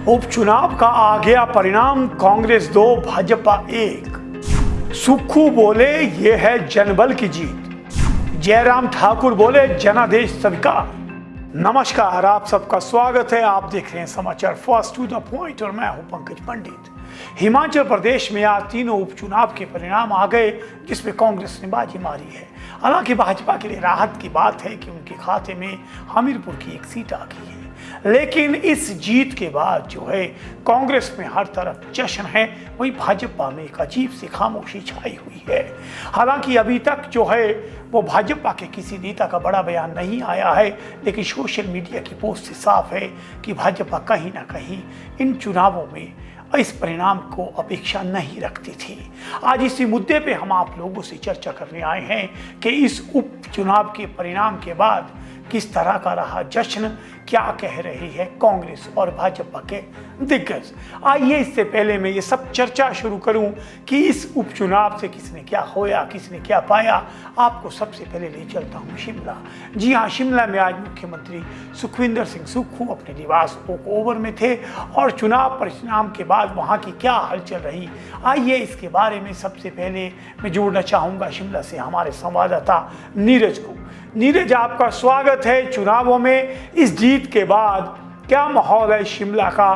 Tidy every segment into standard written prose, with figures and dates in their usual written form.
उपचुनाव का आ गया परिणाम, कांग्रेस 2 भाजपा 1। सुक्खू बोले ये है जनबल की जीत, जयराम ठाकुर बोले जनादेश स्वीकार। नमस्कार, आप सबका स्वागत है। आप देख रहे हैं समाचार फर्स्ट टू द पॉइंट और मैं हूं पंकज पंडित। हिमाचल प्रदेश में आज तीनों उपचुनाव के परिणाम आ गए, जिसमें कांग्रेस ने बाजी मारी है। हालांकि भाजपा के लिए राहत की बात है कि उनके खाते में हमीरपुर की एक सीट आ गई है, लेकिन इस जीत के बाद जो है कांग्रेस में हर तरफ जश्न है, वहीं भाजपा में एक अजीब सी खामोशी छाई हुई है। हालांकि अभी तक जो है वो भाजपा के किसी नेता का बड़ा बयान नहीं आया है, लेकिन सोशल मीडिया की पोस्ट से साफ है कि भाजपा कहीं ना कहीं इन चुनावों में इस परिणाम को अपेक्षा नहीं रखती थी। आज इसी मुद्दे पे हम आप लोगों से चर्चा करने आए हैं कि इस उपचुनाव के परिणाम के बाद किस तरह का रहा जश्न, क्या कह रही है कांग्रेस और भाजपा के दिग्गज। आइए इससे पहले मैं ये सब चर्चा शुरू करूं कि इस उपचुनाव से किसने क्या खोया, किसने क्या पाया, आपको सबसे पहले ले चलता हूं शिमला। जी हाँ, शिमला में आज मुख्यमंत्री सुखविंदर सिंह सुक्खू अपने निवास ओक ओवर में थे और चुनाव परिणाम के बाद वहाँ की क्या हलचल रही, आइए इसके बारे में सबसे पहले मैं जोड़ना चाहूँगा शिमला से हमारे संवाददाता नीरज को। नीरज, आपका स्वागत है। चुनावों में इस जीत के बाद क्या माहौल है शिमला का,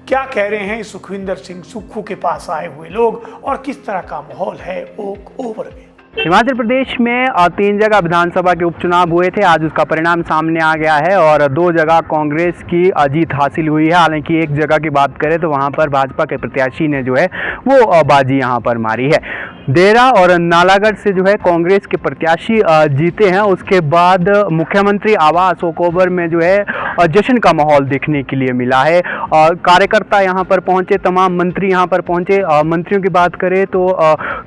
क्या कह रहे हैं सुखविंदर सिंह सुक्खू के पास आए हुए लोग और किस तरह का माहौल है ओक ओवर में? हिमाचल प्रदेश में 3 जगह विधानसभा के उपचुनाव हुए थे। आज उसका परिणाम सामने आ गया है और 2 जगह कांग्रेस की जीत हासिल हुई है। हालांकि एक जगह की बात करें तो वहां पर भाजपा के प्रत्याशी ने जो है वो बाजी यहां पर मारी है। देरा और नालागढ़ से जो है कांग्रेस के प्रत्याशी जीते हैं। उसके बाद मुख्यमंत्री आवास ओक ओवर में जो है जश्न का माहौल देखने के लिए मिला है। कार्यकर्ता यहां पर पहुंचे, तमाम मंत्री यहां पर पहुंचे। मंत्रियों की बात करें तो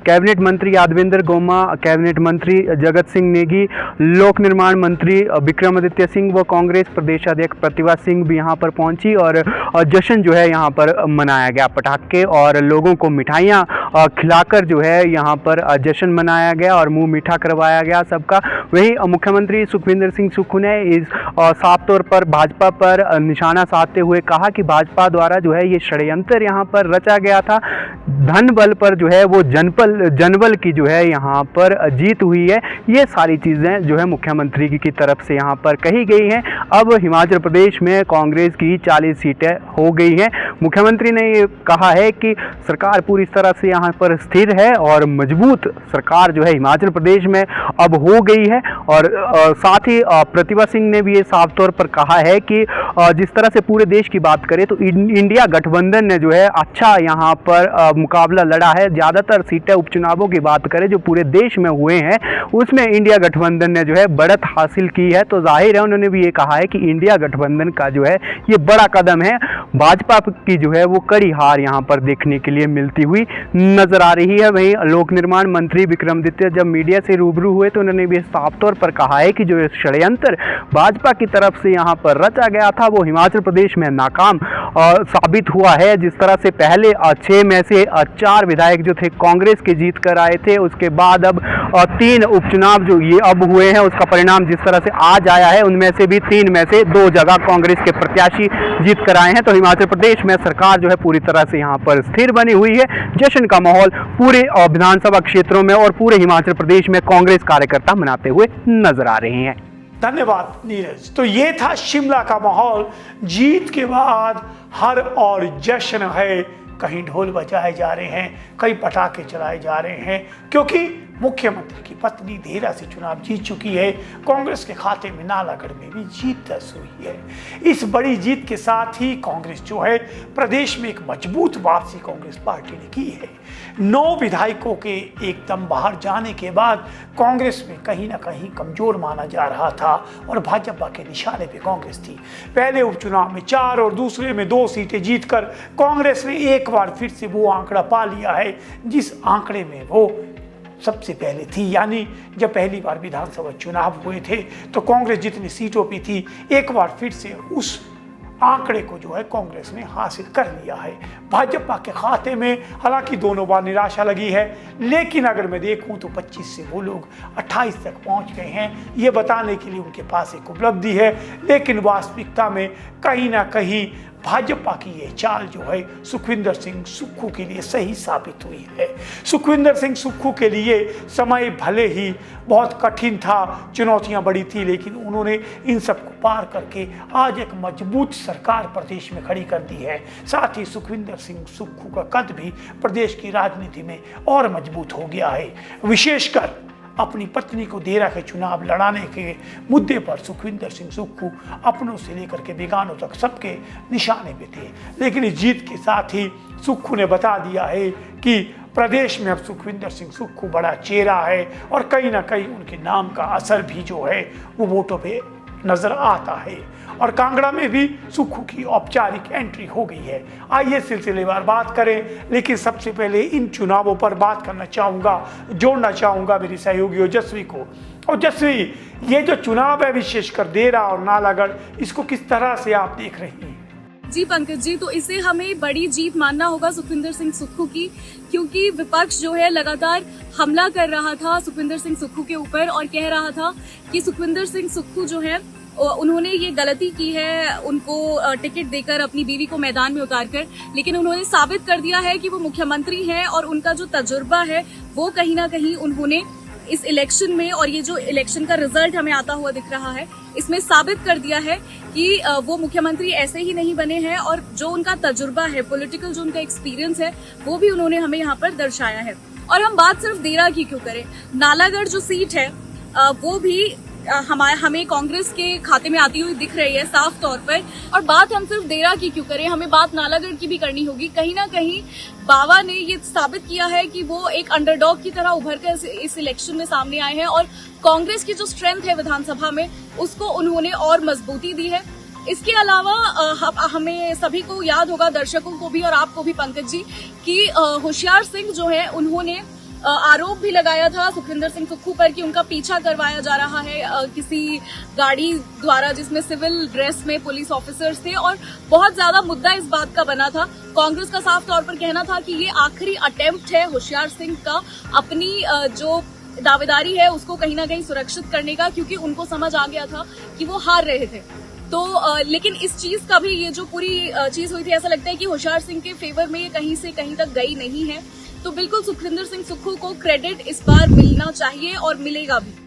कैबिनेट मंत्री यादवेंद्र गोमा, कैबिनेट मंत्री जगत सिंह नेगी, लोक निर्माण मंत्री विक्रमादित्य सिंह व कांग्रेस प्रदेश अध्यक्ष प्रतिभा सिंह भी यहां पर पहुंची और जश्न जो है यहां पर मनाया गया। पटाखे और लोगों को मिठाइयां खिलाकर जो है यहाँ पर जश्न मनाया गया और मुंह मीठा करवाया गया सबका। वहीं मुख्यमंत्री सुखविंदर सिंह सुक्खू ने इस साफ तौर पर भाजपा पर निशाना साधते हुए कहा कि भाजपा द्वारा जो है ये षड्यंत्र यहाँ पर रचा गया था। धन बल पर जो है वो जनबल की जो है यहाँ पर जीत हुई है। ये सारी चीज़ें जो है मुख्यमंत्री की तरफ से यहाँ पर कही गई हैं। अब हिमाचल प्रदेश में कांग्रेस की 40 सीटें हो गई हैं। मुख्यमंत्री ने ये कहा है कि सरकार पूरी तरह से यहाँ पर स्थिर है और मजबूत सरकार जो है हिमाचल प्रदेश में अब हो गई है। और साथ ही प्रतिभा सिंह ने भी ये साफ तौर पर कहा है कि जिस तरह से पूरे देश की बात करें तो इंडिया गठबंधन ने जो है अच्छा यहाँ पर मुकाबला लड़ा है। ज़्यादातर सीटें उपचुनावों की बात करें जो पूरे देश में हुए हैं उसमें इंडिया गठबंधन ने जो है बढ़त हासिल की है। तो जाहिर है उन्होंने भी ये कहा है कि इंडिया गठबंधन का जो है ये बड़ा कदम है। भाजपा की जो है वो कड़ी हार यहाँ पर देखने के लिए मिलती हुई नजर आ रही है। वहीं लोक निर्माण मंत्री विक्रमादित्य जब मीडिया से रूबरू हुए तो उन्होंने भी साफ तौर पर कहा है कि जो षड्यंत्र भाजपा की तरफ से यहाँ पर रचा गया था वो हिमाचल प्रदेश में नाकाम साबित हुआ है। जिस तरह से पहले 6 में से 4 विधायक जो थे कांग्रेस के जीत कर आए थे, उसके बाद अब 3 उपचुनाव जो ये अब हुए हैं उसका परिणाम जिस तरह से आज आया है उनमें से भी 3 में से 2 जगह कांग्रेस के प्रत्याशी जीत कर आए हैं। तो हिमाचल प्रदेश में सरकार जो है पूरी तरह से यहाँ पर स्थिर बनी हुई है। जश्न का माहौल पूरे विधानसभा क्षेत्रों में और पूरे हिमाचल प्रदेश में कांग्रेस कार्यकर्ता मनाते हुए नजर आ रहे हैं। धन्यवाद नीरज। तो ये था शिमला का माहौल। जीत के बाद हर और जश्न है, कहीं ढोल बजाए जा रहे हैं, कई पटाखे चलाए जा रहे हैं, क्योंकि मुख्यमंत्री की पत्नी देरा से चुनाव जीत चुकी है। कांग्रेस के खाते में नालागढ़ में भी जीत दर्ज हुई है। इस बड़ी जीत के साथ ही कांग्रेस जो है प्रदेश में एक मजबूत वापसी कांग्रेस पार्टी ने की है। 9 विधायकों के एकदम बाहर जाने के बाद कांग्रेस में कहीं ना कहीं कमजोर माना जा रहा था और भाजपा के निशाने पे कांग्रेस थी। पहले उपचुनाव में 4 और दूसरे में 2 सीटें जीतकर कांग्रेस ने एक बार फिर से वो आंकड़ा पा लिया है जिस आंकड़े में वो सबसे पहले थी। यानी जब पहली बार विधानसभा चुनाव हुए थे तो कांग्रेस जितनी सीटों पे थी, एक बार फिर से उस आंकड़े को जो है कांग्रेस ने हासिल कर लिया है। भाजपा के खाते में हालांकि दोनों बार निराशा लगी है, लेकिन अगर मैं देखूं तो 25 से वो लोग 28 तक पहुंच गए हैं। ये बताने के लिए उनके पास एक उपलब्धि है, लेकिन वास्तविकता में कहीं ना कहीं भाजपा की ये चाल जो है सुखविंदर सिंह सुक्खू के लिए सही साबित हुई है। सुखविंदर सिंह सुक्खू के लिए समय भले ही बहुत कठिन था, चुनौतियां बड़ी थी, लेकिन उन्होंने इन सबको पार करके आज एक मजबूत सरकार प्रदेश में खड़ी कर दी है। साथ ही सुखविंदर सिंह सुक्खू का कद भी प्रदेश की राजनीति में और मजबूत हो गया है। विशेषकर अपनी पत्नी को देरा के चुनाव लड़ाने के मुद्दे पर सुखविंदर सिंह सुक्खू अपनों से लेकर के बेगानों तक सबके निशाने पे थे। लेकिन इस जीत के साथ ही सुक्खू ने बता दिया है कि प्रदेश में अब सुखविंदर सिंह सुक्खू बड़ा चेहरा है और कहीं ना कहीं उनके नाम का असर भी जो है वो वोटों पे नजर आता है। और कांगड़ा में भी सुक्खू की औपचारिक एंट्री हो गई है। आइए सिलसिलेवार बात करें, लेकिन सबसे पहले इन चुनावों पर बात करना चाहूँगा, जोड़ना चाहूँगा मेरी सहयोगी ओजस्वी को। ओजस्वी, ये जो चुनाव है विशेषकर देरा और नालागढ़, इसको किस तरह से आप देख रही हैं? जी पंकज जी, तो इसे हमें बड़ी जीत मानना होगा सुखविंदर सिंह सुक्खू की, क्योंकि विपक्ष जो है लगातार हमला कर रहा था सुखविंदर सिंह सुक्खू के ऊपर और कह रहा था कि सुखविंदर सिंह सुक्खू जो है उन्होंने ये गलती की है उनको टिकट देकर अपनी बीवी को मैदान में उतारकर, लेकिन उन्होंने साबित कर दिया है कि वो मुख्यमंत्री हैं और उनका जो तजुर्बा है वो कहीं ना कहीं उन्होंने इस इलेक्शन में, और ये जो इलेक्शन का रिजल्ट हमें आता हुआ दिख रहा है, इसमें साबित कर दिया है कि वो मुख्यमंत्री ऐसे ही नहीं बने हैं और जो उनका तजुर्बा है, पॉलिटिकल जो उनका एक्सपीरियंस है, वो भी उन्होंने हमें यहाँ पर दर्शाया है। और हम बात सिर्फ देरा की क्यों करें, नालागढ़ जो सीट है वो भी हमें कांग्रेस के खाते में आती हुई दिख रही है साफ तौर पर। और बात हम सिर्फ देरा की क्यों करें, हमें बात नालागढ़ की भी करनी होगी। कहीं ना कहीं बाबा ने ये साबित किया है कि वो एक अंडरडॉग की तरह उभर कर इस इलेक्शन में सामने आए हैं और कांग्रेस की जो स्ट्रेंथ है विधानसभा में उसको उन्होंने और मजबूती दी है। इसके अलावा हमें सभी को याद होगा, दर्शकों को भी और आपको भी पंकज जी, कि होशियार सिंह जो है उन्होंने आरोप भी लगाया था सुखविंदर सिंह सुक्खू पर कि उनका पीछा करवाया जा रहा है किसी गाड़ी द्वारा जिसमें सिविल ड्रेस में पुलिस ऑफिसर्स थे, और बहुत ज्यादा मुद्दा इस बात का बना था। कांग्रेस का साफ तौर पर कहना था कि ये आखिरी अटेम्प्ट है होशियार सिंह का अपनी जो दावेदारी है उसको कहीं ना कहीं सुरक्षित करने का, क्योंकि उनको समझ आ गया था कि वो हार रहे थे। तो लेकिन इस चीज का भी, ये जो पूरी चीज हुई थी, ऐसा लगता है कि होशियार सिंह के फेवर में ये कहीं से कहीं तक गई नहीं है। तो बिल्कुल सुखविंदर सिंह सुक्खू को क्रेडिट इस बार मिलना चाहिए और मिलेगा भी।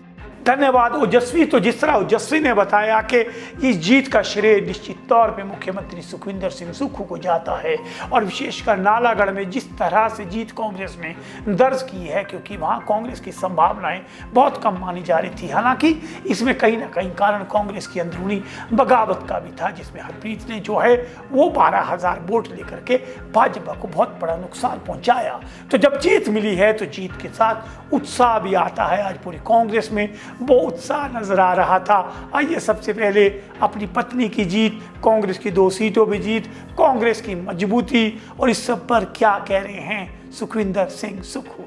धन्यवाद ओजस्वी। तो जिस तरह ओजस्वी ने बताया कि इस जीत का श्रेय निश्चित तौर पे मुख्यमंत्री सुखविंदर सिंह सुक्खू को जाता है, और विशेषकर नालागढ़ में जिस तरह से जीत कांग्रेस ने दर्ज की है, क्योंकि वहाँ कांग्रेस की संभावनाएं बहुत कम मानी जा रही थी। हालांकि इसमें कहीं ना कहीं कारण कांग्रेस की अंदरूनी बगावत का भी था, जिसमें हरप्रीत ने जो है वो 12,000 वोट लेकर के भाजपा को बहुत बड़ा नुकसान पहुँचाया। तो जब जीत मिली है तो जीत के साथ उत्साह भी आता है। आज पूरी कांग्रेस में वो उत्साह नजर आ रहा था। आइए सबसे पहले अपनी पत्नी की जीत, कांग्रेस की 2 सीटों पर जीत, कांग्रेस की मजबूती और इस सब पर क्या कह रहे हैं सुखविंदर सिंह सुक्खू।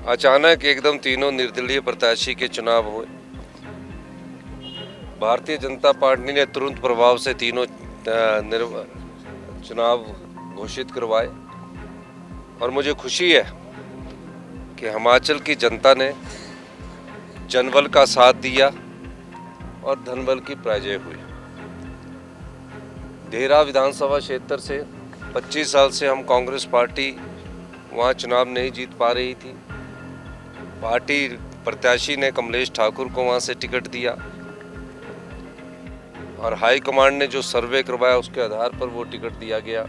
अचानक एकदम तीनों निर्दलीय प्रत्याशी के चुनाव हुए। भारतीय जनता पार्टी ने तुरंत प्रभाव से तीनों चुनाव घोषित करवाए, और मुझे खुशी है कि हिमाचल की जनता ने जनबल का साथ दिया और धनबल की पराजय हुई। देरा विधानसभा क्षेत्र से 25 साल से हम कांग्रेस पार्टी वहाँ चुनाव नहीं जीत पा रही थी। पार्टी प्रत्याशी ने कमलेश ठाकुर को वहाँ से टिकट दिया और हाई कमांड ने जो सर्वे करवाया उसके आधार पर वो टिकट दिया गया,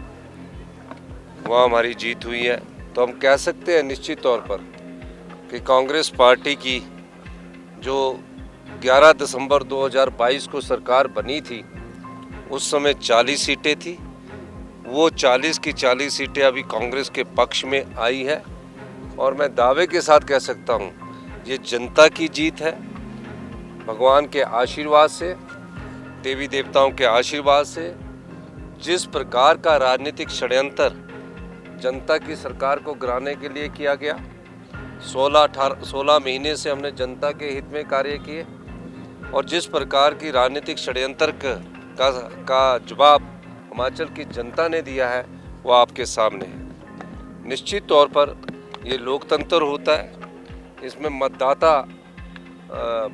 वहाँ हमारी जीत हुई है। तो हम कह सकते हैं निश्चित तौर पर कि कांग्रेस पार्टी की जो 11 दिसंबर 2022 को सरकार बनी थी, उस समय 40 सीटें थी, वो 40 की 40 सीटें अभी कांग्रेस के पक्ष में आई है। और मैं दावे के साथ कह सकता हूँ ये जनता की जीत है, भगवान के आशीर्वाद से, देवी देवताओं के आशीर्वाद से। जिस प्रकार का राजनीतिक षड्यंत्र जनता की सरकार को गिराने के लिए किया गया, 16 महीने से हमने जनता के हित में कार्य किए, और जिस प्रकार की राजनीतिक षड्यंत्र का जवाब हिमाचल की जनता ने दिया है वो आपके सामने है। निश्चित तौर पर ये लोकतंत्र होता है, इसमें मतदाता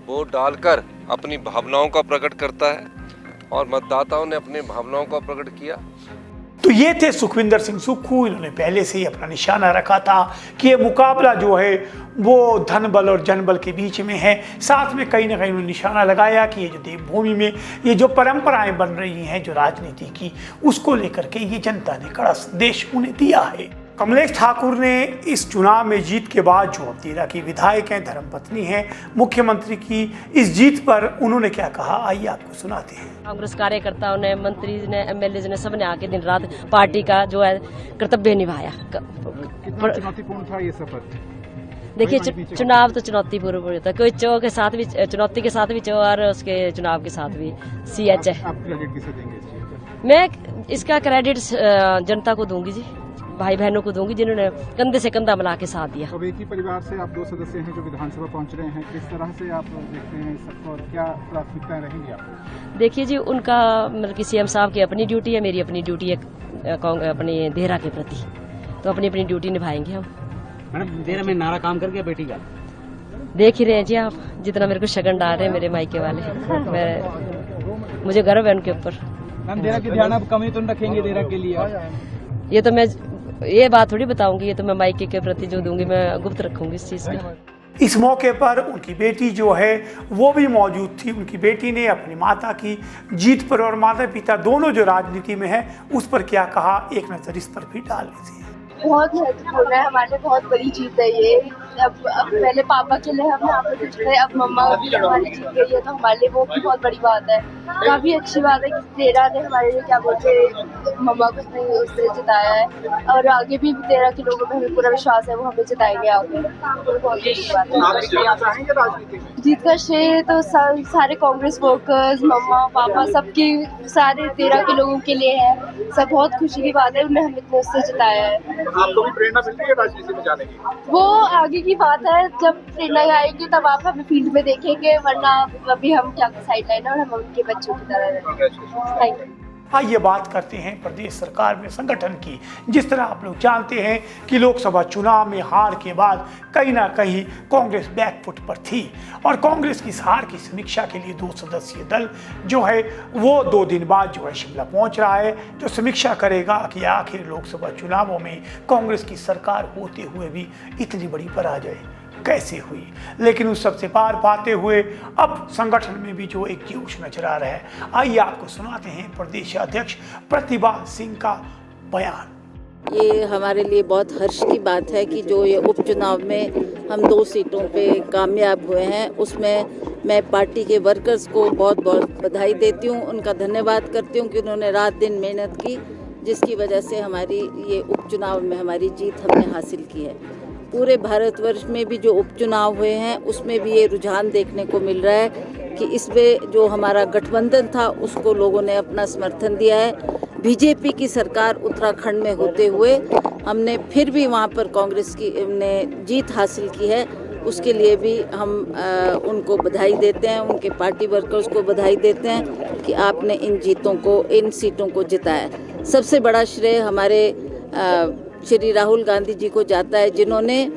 वोट डालकर अपनी भावनाओं का प्रकट करता है, और मतदाताओं ने अपनी भावनाओं का प्रकट किया। तो ये थे सुखविंदर सिंह सुक्खू। इन्होंने पहले से ही अपना निशाना रखा था कि ये मुकाबला जो है वो धन बल और जनबल के बीच में है। साथ में कहीं ना कहीं उन्होंने निशाना लगाया कि ये जो देवभूमि में ये जो परंपराएं बन रही हैं जो राजनीति की, उसको लेकर के ये जनता ने कड़ा संदेश उन्हें दिया है। कमलेश ठाकुर ने इस चुनाव में जीत के बाद, जो अब देरा की विधायक हैं, धर्मपत्नी हैं मुख्यमंत्री की, इस जीत पर उन्होंने क्या कहा, आइए आपको सुनाते हैं। कांग्रेस कार्यकर्ताओं ने, मंत्री ने, एमएलए ने, सबने आके दिन रात पार्टी का जो है कर्तव्य निभाया। कितना चुनौतीपूर्ण था ये सफर? देखिए, चुनाव तो चुनौतीपूर्ण होता है, कोई के साथ भी, चुनौती के साथ भी और उसके चुनाव के साथ भी। CH है। आप क्रेडिट किसे देंगे? मैं इसका क्रेडिट जनता को दूंगी जी, भाई बहनों को दूंगी जिन्होंने कंधे से कंधा मिला के साथ दिया। अब एक ही परिवार से आप 2 सदस्य हैं जो विधानसभा पहुंच रहे हैं, किस तरह से आप देखते हैं सबको और क्या प्राथमिकताएं रहेंगी आपको? देखिए जी, उनका मतलब कि CM साहब की अपनी ड्यूटी है, मेरी अपनी ड्यूटी है अपनी देहरा के प्रति, तो अपनी अपनी ड्यूटी निभाएंगे हम। मैडम, देहरा में नारा काम कर गया बेटी का? देख ही रहे हैं जी आप, जितना मेरे को शगन डाल रहे हैं मेरे मायके वाले। मुझे गर्व है उनके ऊपर। मैम, देहरा की ध्यान आप कमी तो रखेंगे देहरा के लिए? ये तो मैं, ये बात थोड़ी बताऊंगी, ये तो मैं मायके के प्रति जो दूंगी मैं गुप्त रखूंगी इस चीज को। इस मौके पर उनकी बेटी जो है वो भी मौजूद थी। उनकी बेटी ने अपनी माता की जीत पर और माता पिता दोनों जो राजनीति में है उस पर क्या कहा, एक नजर इस पर भी डाल लीजिए। बहुत महत्वपूर्ण है, हमारे लिए बहुत बड़ी जीत है ये। अब पहले पापा के लिए हम यहाँ पे कुछ थे, अब मम्मा भी हमारी जीत गई है, तो हमारे लिए वो भी बहुत बड़ी बात है। काफी अच्छी बात है कि तेरा ने हमारे लिए क्या बोलते मम्मा को उसने उससे जिताया है, और आगे भी तेरा के लोगों में हमें पूरा विश्वास है वो हमें जिताएंगे आगे। तो बहुत अच्छी बात है। जीत का श्रेय तो सारे कांग्रेस वर्कर्स, मम्मा पापा, सबके, सारे तेरा के लोगों के लिए है। सब बहुत खुशी की बात है, उन्हें हमें इतने उससे जिताया है। आपको भी प्रेरणा मिलती है राजनीति में जाने की? वो आगे की बात है, जब प्रेरणा आएगी तब आप हमें फील्ड में देखेंगे, वरना अभी हम क्या साइडलाइन है और हम उनके बच्चों की तरह हैं। आइए बात करते हैं प्रदेश सरकार में संगठन की। जिस तरह आप लोग जानते हैं कि लोकसभा चुनाव में हार के बाद कहीं ना कहीं कांग्रेस बैकफुट पर थी, और कांग्रेस की इस हार की समीक्षा के लिए 2 सदस्यीय दल जो है वो 2 दिन बाद जो है शिमला पहुंच रहा है, जो समीक्षा करेगा कि आखिर लोकसभा चुनावों में कांग्रेस की सरकार होते हुए भी इतनी बड़ी पराजय कैसे हुई। लेकिन उस सबसे पार पाते हुए अब संगठन में भी जो एक जोश नजर आ रहा है, आइए आपको सुनाते हैं प्रदेश अध्यक्ष प्रतिभा सिंह का बयान। ये हमारे लिए बहुत हर्ष की बात है कि जो ये उपचुनाव में हम 2 सीटों पे कामयाब हुए हैं, उसमें मैं पार्टी के वर्कर्स को बहुत बहुत बधाई देती हूँ, उनका धन्यवाद करती हूँ कि उन्होंने रात दिन मेहनत की, जिसकी वजह से हमारी ये उपचुनाव में हमारी जीत हमने हासिल की है। पूरे भारतवर्ष में भी जो उपचुनाव हुए हैं उसमें भी ये रुझान देखने को मिल रहा है कि इसमें जो हमारा गठबंधन था उसको लोगों ने अपना समर्थन दिया है। बीजेपी की सरकार उत्तराखंड में होते हुए हमने फिर भी वहाँ पर कांग्रेस की ने जीत हासिल की है, उसके लिए भी हम उनको बधाई देते हैं, उनके पार्टी वर्कर्स को बधाई देते हैं कि आपने इन जीतों को, इन सीटों को जिताया। सबसे बड़ा श्रेय हमारे श्री राहुल गांधी जी को जाता है, जिन्होंने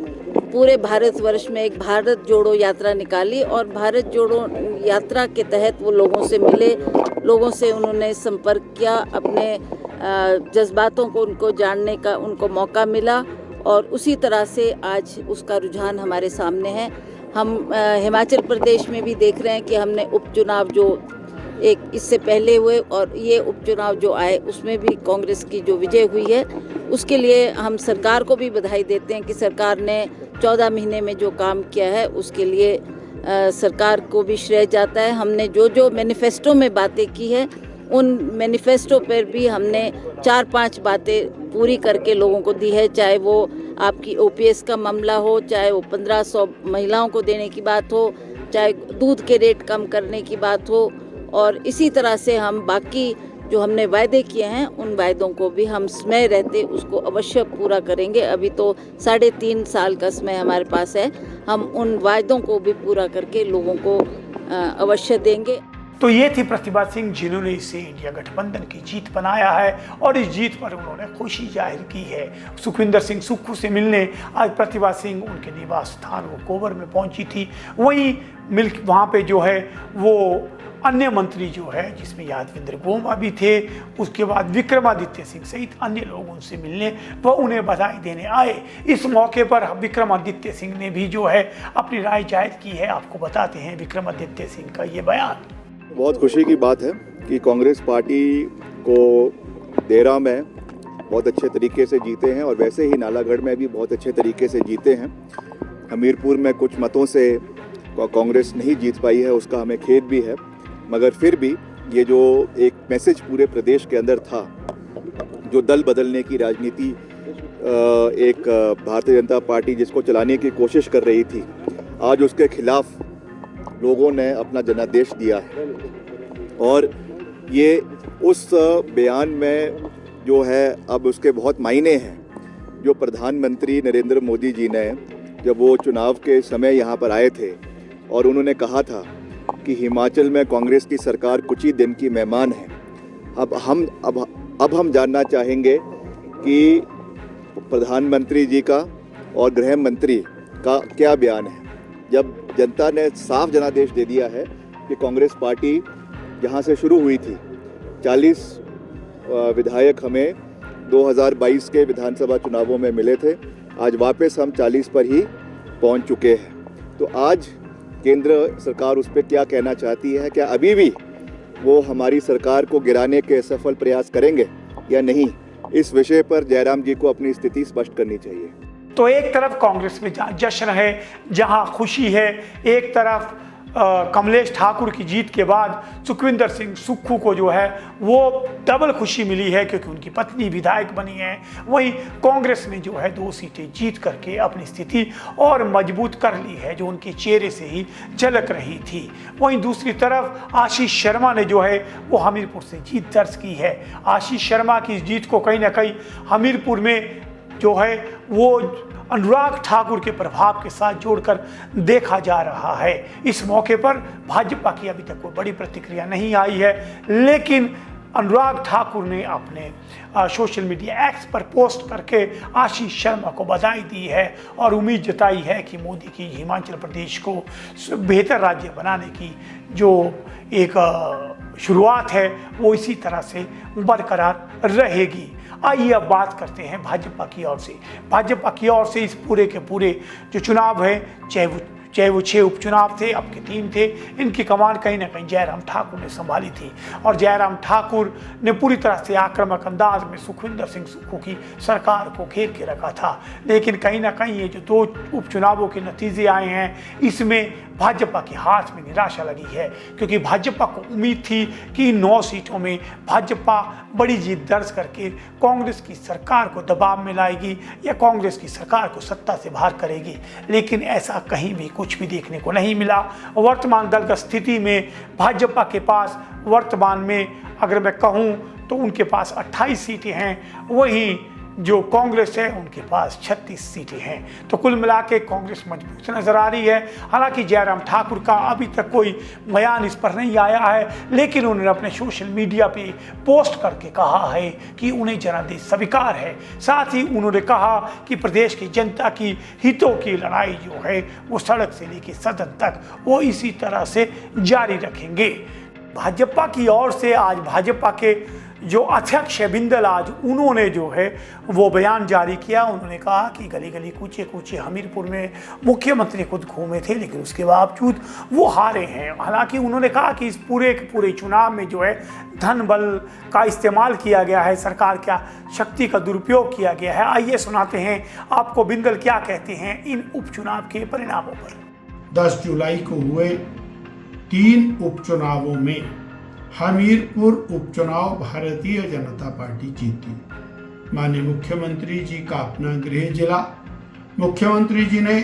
पूरे भारतवर्ष में एक भारत जोड़ो यात्रा निकाली, और भारत जोड़ो यात्रा के तहत वो लोगों से मिले, लोगों से उन्होंने संपर्क किया, अपने जज्बातों को उनको जानने का उनको मौका मिला, और उसी तरह से आज उसका रुझान हमारे सामने है। हम हिमाचल प्रदेश में भी देख रहे हैं कि हमने उपचुनाव जो एक इससे पहले हुए और ये उपचुनाव जो आए उसमें भी कांग्रेस की जो विजय हुई है, उसके लिए हम सरकार को भी बधाई देते हैं कि सरकार ने 14 महीने में जो काम किया है उसके लिए सरकार को भी श्रेय जाता है। हमने जो जो मैनिफेस्टो में बातें की है, उन मैनिफेस्टो पर भी हमने 4-5 बातें पूरी करके लोगों को दी है, चाहे वो आपकी OPS का मामला हो, चाहे वो 1500 महिलाओं को देने की बात हो, चाहे दूध के रेट कम करने की बात हो, और इसी तरह से हम बाकी जो हमने वायदे किए हैं उन वायदों को भी हम समय रहते उसको अवश्य पूरा करेंगे। अभी तो 3.5 साल का समय हमारे पास है, हम उन वायदों को भी पूरा करके लोगों को अवश्य देंगे। तो ये थी प्रतिभा सिंह जिन्होंने इसे इंडिया गठबंधन की जीत बनाया है और इस जीत पर उन्होंने खुशी जाहिर की है। सुखविंदर सिंह सुक्खू से मिलने आज प्रतिभा सिंह उनके निवास स्थान वो कोबर में पहुंची थी। वहीं वहाँ पे जो है वो अन्य मंत्री जो है जिसमें यादविंद्र गोमा भी थे, उसके बाद विक्रमादित्य सिंह सहित अन्य लोग उनसे मिलने व उन्हें बधाई देने आए। इस मौके पर विक्रमादित्य सिंह ने भी जो है अपनी राय जाहिर की है। आपको बताते हैं विक्रमादित्य सिंह का ये बयान। बहुत खुशी की बात है कि कांग्रेस पार्टी को देरा में बहुत अच्छे तरीके से जीते हैं और वैसे ही नालागढ़ में भी बहुत अच्छे तरीके से जीते हैं। हमीरपुर में कुछ मतों से कांग्रेस नहीं जीत पाई है, उसका हमें खेद भी है, मगर फिर भी ये जो एक मैसेज पूरे प्रदेश के अंदर था, जो दल बदलने की राजनीति एक भारतीय जनता पार्टी जिसको चलाने की कोशिश कर रही थी, आज उसके खिलाफ लोगों ने अपना जनादेश दिया है। और ये उस बयान में जो है अब उसके बहुत मायने हैं। जो प्रधानमंत्री नरेंद्र मोदी जी ने जब वो चुनाव के समय यहाँ पर आए थे और उन्होंने कहा था कि हिमाचल में कांग्रेस की सरकार कुछ ही दिन की मेहमान है। अब हम जानना चाहेंगे कि प्रधानमंत्री जी का और गृह मंत्री का क्या बयान है, जब जनता ने साफ जनादेश दे दिया है कि कांग्रेस पार्टी जहां से शुरू हुई थी, 40 विधायक हमें 2022 के विधानसभा चुनावों में मिले थे, आज वापस हम 40 पर ही पहुंच चुके हैं। तो आज केंद्र सरकार उस पर क्या कहना चाहती है? क्या अभी भी वो हमारी सरकार को गिराने के सफल प्रयास करेंगे या नहीं? इस विषय पर जयराम जी को अपनी स्थिति स्पष्ट करनी चाहिए। तो एक तरफ कांग्रेस में जहाँ जश्न है, जहां खुशी है, एक तरफ कमलेश ठाकुर की जीत के बाद सुखविंदर सिंह सुक्खू को जो है वो डबल खुशी मिली है क्योंकि उनकी पत्नी विधायक बनी है। वहीं कांग्रेस ने जो है 2 सीटें जीत करके अपनी स्थिति और मजबूत कर ली है, जो उनके चेहरे से ही झलक रही थी। वहीं दूसरी तरफ आशीष शर्मा ने जो है वो हमीरपुर से जीत दर्ज की है। आशीष शर्मा की जीत को कहीं ना कहीं हमीरपुर में जो है वो अनुराग ठाकुर के प्रभाव के साथ जोड़कर देखा जा रहा है। इस मौके पर भाजपा की अभी तक कोई बड़ी प्रतिक्रिया नहीं आई है, लेकिन अनुराग ठाकुर ने अपने सोशल मीडिया एक्स पर पोस्ट करके आशीष शर्मा को बधाई दी है और उम्मीद जताई है कि मोदी की हिमाचल प्रदेश को बेहतर राज्य बनाने की जो एक शुरुआत है वो इसी तरह से बरकरार रहेगी। आइए अब बात करते हैं भाजपा की ओर से। भाजपा की ओर से इस पूरे के पूरे जो चुनाव है, चाहे वो 6 उपचुनाव थे, अब के 3 थे, इनकी कमान कहीं ना कहीं जयराम ठाकुर ने संभाली थी और जयराम ठाकुर ने पूरी तरह से आक्रामक अंदाज में सुखविंदर सिंह सुक्खू की सरकार को घेर के रखा था। लेकिन कहीं ना कहीं ये जो 2 उपचुनावों के नतीजे आए हैं, इसमें भाजपा के हाथ में निराशा लगी है क्योंकि भाजपा को उम्मीद थी कि 9 सीटों में भाजपा बड़ी जीत दर्ज करके कांग्रेस की सरकार को दबाव में लाएगी या कांग्रेस की सरकार को सत्ता से बाहर करेगी, लेकिन ऐसा कहीं भी कुछ भी देखने को नहीं मिला। वर्तमान दल स्थिति में भाजपा के पास वर्तमान में अगर मैं कहूं तो उनके पास 28 सीटें हैं, वहीं जो कांग्रेस है उनके पास 36 सीटें हैं। तो कुल मिला के कांग्रेस मजबूत नजर आ रही है। हालांकि जयराम ठाकुर का अभी तक कोई बयान इस पर नहीं आया है, लेकिन उन्होंने अपने सोशल मीडिया पे पोस्ट करके कहा है कि उन्हें जनादेश स्वीकार है। साथ ही उन्होंने कहा कि प्रदेश की जनता की हितों की लड़ाई जो है वो सड़क से लेकर सदन तक वो इसी तरह से जारी रखेंगे। भाजपा की ओर से आज भाजपा के जो अध्यक्ष है बिंदल, आज उन्होंने जो है वो बयान जारी किया। उन्होंने कहा कि गली गली कूचे कूचे हमीरपुर में मुख्यमंत्री खुद घूमे थे, लेकिन उसके बावजूद वो हारे हैं। हालांकि उन्होंने कहा कि इस पूरे के पूरे चुनाव में जो है धन बल का इस्तेमाल किया गया है, सरकार क्या शक्ति का दुरुपयोग किया गया है। आइए सुनाते हैं आपको बिंदल क्या कहते हैं इन उपचुनाव के परिणामों पर। 10 जुलाई को हुए 3 उपचुनावों में हमीरपुर उपचुनाव भारतीय जनता पार्टी जीती। माननीय मुख्यमंत्री जी का अपना गृह जिला, मुख्यमंत्री जी ने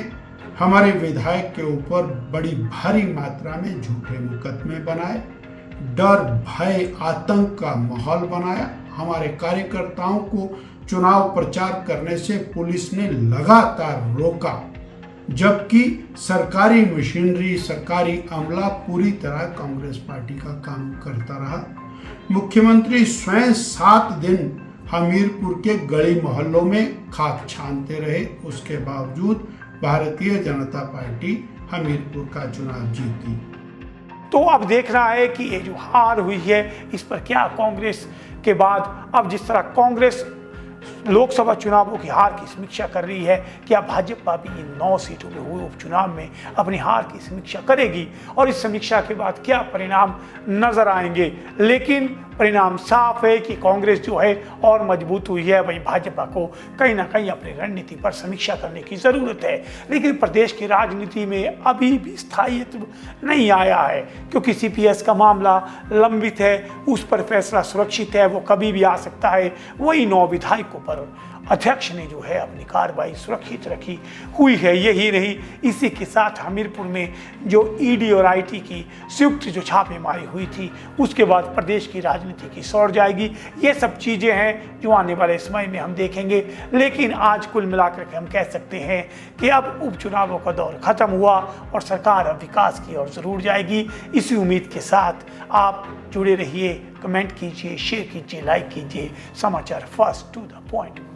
हमारे विधायक के ऊपर बड़ी भारी मात्रा में झूठे मुकदमे बनाए, डर भय आतंक का माहौल बनाया। हमारे कार्यकर्ताओं को चुनाव प्रचार करने से पुलिस ने लगातार रोका। जबकि सरकारी मशीनरी, सरकारी अमला पूरी तरह कांग्रेस पार्टी का काम करता रहा। मुख्यमंत्री स्वयं 7 दिन हमीरपुर के गली मोहल्लों में खाक छानते रहे, उसके बावजूद भारतीय जनता पार्टी हमीरपुर का चुनाव जीती। तो अब देखना है कि ये जो हार हुई है इस पर क्या कांग्रेस के बाद, अब जिस तरह कांग्रेस लोकसभा चुनावों की हार की समीक्षा कर रही है, क्या भाजपा भी इन 9 सीटों में हुए उपचुनाव में अपनी हार की समीक्षा करेगी और इस समीक्षा के बाद क्या परिणाम नजर आएंगे। लेकिन परिणाम साफ है कि कांग्रेस जो है और मजबूत हुई है, वहीं भाजपा को कहीं ना कहीं अपनी रणनीति पर समीक्षा करने की ज़रूरत है। लेकिन प्रदेश की राजनीति में अभी भी स्थायित्व नहीं आया है, क्योंकि सीपीएस का मामला लंबित है, उस पर फैसला सुरक्षित है, वो कभी भी आ सकता है। वही 9 विधायकों पर अध्यक्ष ने जो है अपनी कार्रवाई सुरक्षित रखी हुई है। यही नहीं, इसी के साथ हमीरपुर में जो ईडी और आईटी की संयुक्त जो छापेमारी हुई थी, उसके बाद प्रदेश की राजनीति की सौर जाएगी। ये सब चीज़ें हैं जो आने वाले समय में हम देखेंगे। लेकिन आज कुल मिलाकर के हम कह सकते हैं कि अब उपचुनावों का दौर खत्म हुआ और सरकार अब विकास की ओर जरूर जाएगी। इसी उम्मीद के साथ आप जुड़े रहिए, कमेंट कीजिए, शेयर कीजिए, लाइक कीजिए। समाचार फर्स्ट टू द पॉइंट।